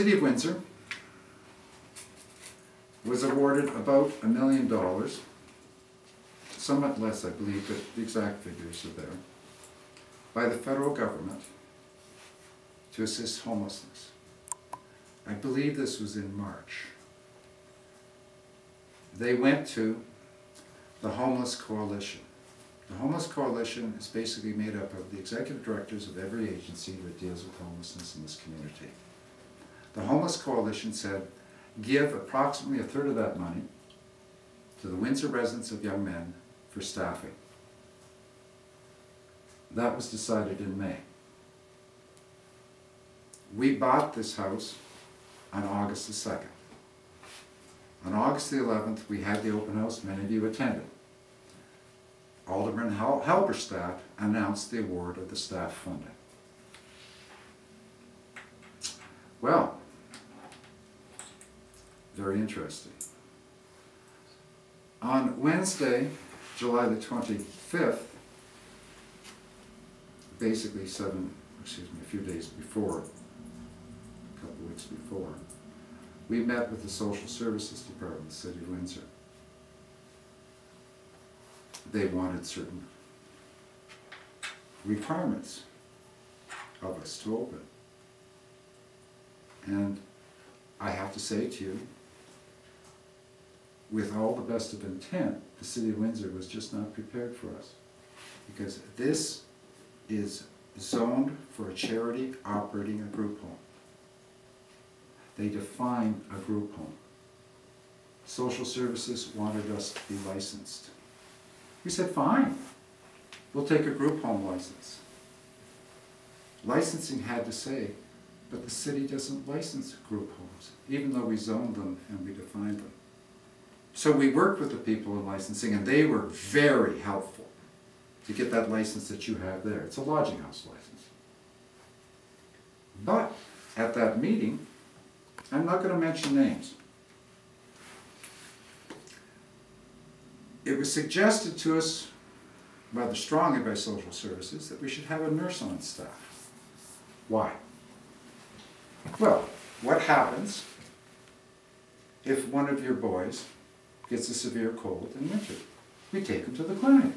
City of Windsor was awarded about $1 million, somewhat less I believe, but the exact figures are there, by the federal government to assist homelessness. I believe this was in March. They went to the Homeless Coalition. The Homeless Coalition is basically made up of the executive directors of every agency that deals with homelessness in this community. The Homeless Coalition said, give approximately a third of that money to the Windsor residents of Young Men for staffing. That was decided in May. We bought this house on August the 2nd. On August the 11th, we had the open house. Many of you attended. Alderman Halberstadt announced the award of the staff funding. Well, very interesting. On Wednesday, July the 25th, basically a few days before, a couple of weeks before, we met with the Social Services Department of the City of Windsor. They wanted certain requirements of us to open. And I have to say to you, with all the best of intent, the City of Windsor was just not prepared for us. Because this is zoned for a charity operating a group home. They define a group home. Social Services wanted us to be licensed. We said, fine, we'll take a group home license. Licensing had to say, but the city doesn't license group homes, even though we zoned them and we defined them. So we worked with the people in licensing, and they were very helpful to get that license that you have there. It's a lodging house license. But at that meeting, I'm not going to mention names. It was suggested to us, rather strongly by Social Services, that we should have a nurse on staff. Why? Well, what happens if one of your boys gets a severe cold in winter? We take him to the clinic.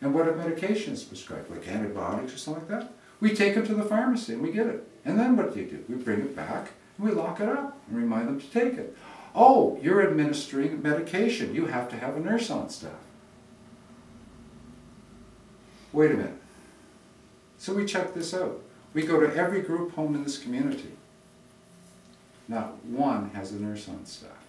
And what if medication is prescribed, like antibiotics or something like that? We take him to the pharmacy and we get it. And then what do? We bring it back and we lock it up and remind them to take it. Oh, you're administering medication. You have to have a nurse on staff. Wait a minute. So we check this out. We go to every group home in this community. Not one has a nurse on staff.